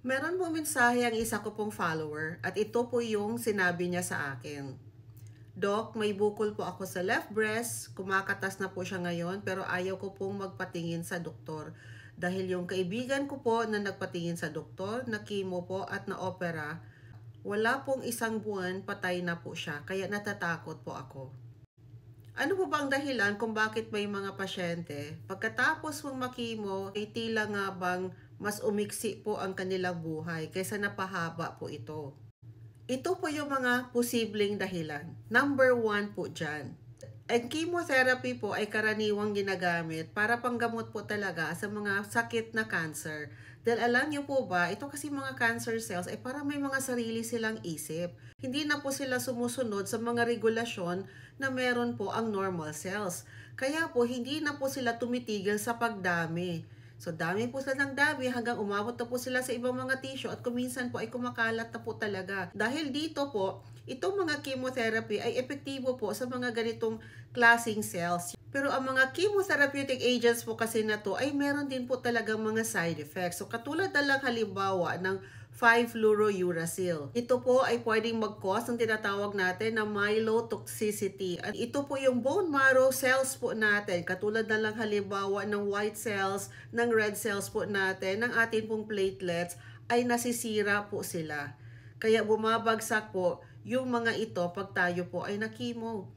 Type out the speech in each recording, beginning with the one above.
Meron po mensahe ang isa ko pong follower at ito po yung sinabi niya sa akin. Doc, may bukol po ako sa left breast, kumakatas na po siya ngayon pero ayaw ko pong magpatingin sa doktor. Dahil yung kaibigan ko po na nagpatingin sa doktor, na chemo po at na opera, wala pong isang buwan patay na po siya kaya natatakot po ako. Ano po ba ang dahilan kung bakit may mga pasyente, pagkatapos mong makimo, ay tila nga bang mas umiksi po ang kanilang buhay kaysa napahaba po ito? Ito po yung mga posibleng dahilan. Number one po dyan. Ang chemotherapy po ay karaniwang ginagamit para panggamot po talaga sa mga sakit na cancer. Dahil alam niyo po ba, ito kasi mga cancer cells ay parang may mga sarili silang isip. Hindi na po sila sumusunod sa mga regulasyon na meron po ang normal cells. Kaya po hindi na po sila tumitigil sa pagdami. So, dami po sila ng dami hanggang umabot na po sila sa ibang mga tissue at kuminsan po ay kumakalat na po talaga. Dahil dito po, itong mga chemotherapy ay epektibo po sa mga ganitong klaseng cells. Pero ang mga chemotherapeutic agents po kasi na to ay meron din po talagang mga side effects. So, katulad na lang halimbawa ng 5-fluorouracil. Ito po ay pwedeng mag-cause ng tinatawag natin na myelotoxicity. At ito po yung bone marrow cells po natin, katulad na lang halimbawa ng white cells, ng red cells po natin, ng ating pong platelets, ay nasisira po sila. Kaya bumabagsak po yung mga ito pag tayo po ay nakimo.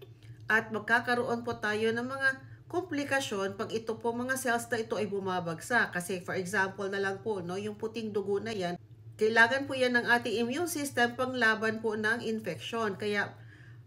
At magkakaroon po tayo ng mga komplikasyon pag ito po mga cells na ito ay bumabagsak. Kasi for example na lang po, no, yung puting dugo na yan, kailangan po yan ng ating immune system panglaban po ng infection. Kaya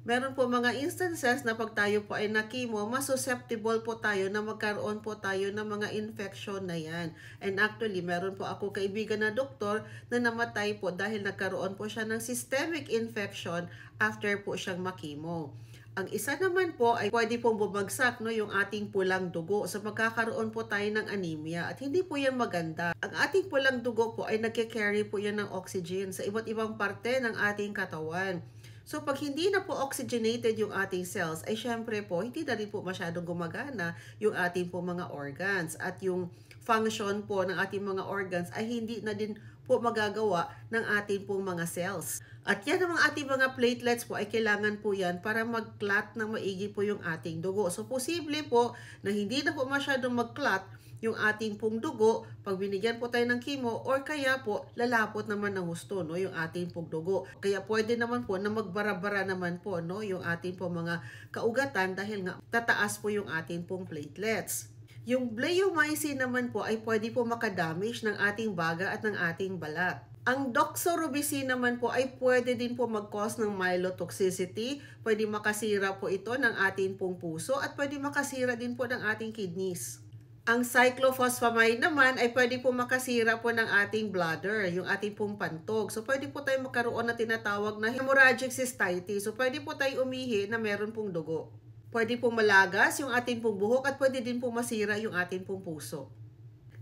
meron po mga instances na pag tayo po ay nakimo, mas susceptible po tayo na magkaroon po tayo ng mga infection na yan. And actually, meron po ako kaibigan na doktor na namatay po dahil nagkaroon po siya ng systemic infection after po siyang makimo. Ang isa naman po ay pwede pong bumagsak no, yung ating pulang dugo. So magkakaroon po tayo ng anemia at hindi po yan maganda. Ang ating pulang dugo po ay nagke-carry po yan ng oxygen sa iba't ibang parte ng ating katawan. So pag hindi na po oxygenated yung ating cells, ay syempre po hindi na rin po masyadong gumagana yung ating po mga organs at yung function po ng ating mga organs ay hindi na din po magagawa ng ating pong mga cells. At yan ang ating mga platelets po ay kailangan po yan para mag-clot ng maigi po yung ating dugo. So posible po na hindi na po masyadong mag-clot yung ating pong dugo pag binigyan po tayo ng chemo or kaya po lalapot naman ng husto no yung ating pong dugo. Kaya pwede naman po na magbara-bara naman po no yung ating pong mga kaugatan dahil nga tataas po yung ating pong platelets. Yung bleomycin naman po ay pwede po makadamage ng ating baga at ng ating balat. Ang doxorubicin naman po ay pwede din po mag-cause ng myelotoxicity. Pwede makasira po ito ng ating pong puso at pwede makasira din po ng ating kidneys. Ang cyclophosphamide naman ay pwede po makasira po ng ating bladder, yung ating pong pantog. So pwede po tayo magkaroon na tinatawag na hemorrhagic cystitis. So pwede po tayo umihi na meron pong dugo. Pwede pong malagas yung ating pong buhok at pwede din po masira yung ating pong puso.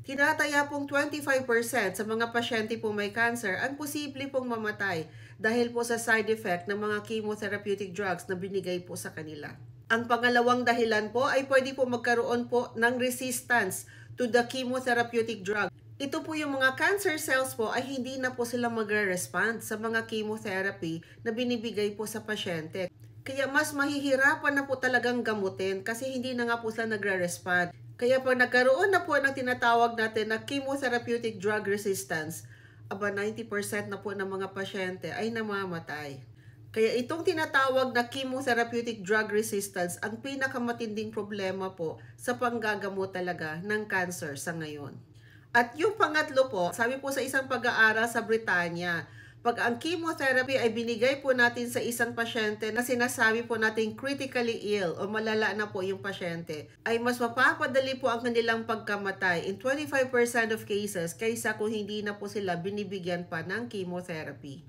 Tinataya pong 25% sa mga pasyente po may cancer ang posible pong mamatay dahil po sa side effect ng mga chemotherapeutic drugs na binigay po sa kanila. Ang pangalawang dahilan po ay pwede po magkaroon po ng resistance to the chemotherapeutic drug. Ito po yung mga cancer cells po ay hindi na po sila magre-respond sa mga chemotherapy na binibigay po sa pasyente. Kaya mas mahihirapan na po talagang gamutin kasi hindi na nga po sila nagre-respond. Kaya pag nagkaroon na po ng tinatawag natin na chemotherapeutic drug resistance, 90% na po ng mga pasyente ay namamatay. Kaya itong tinatawag na chemotherapeutic drug resistance ang pinakamatinding problema po sa panggagamot talaga ng cancer sa ngayon. At yung pangatlo po, sabi po sa isang pag-aaral sa Britanya, pag ang chemotherapy ay binigay po natin sa isang pasyente na sinasabi po natin critically ill o malala na po yung pasyente, ay mas mapapadali po ang kanilang pagkamatay in 25% of cases kaysa kung hindi na po sila binibigyan pa ng chemotherapy.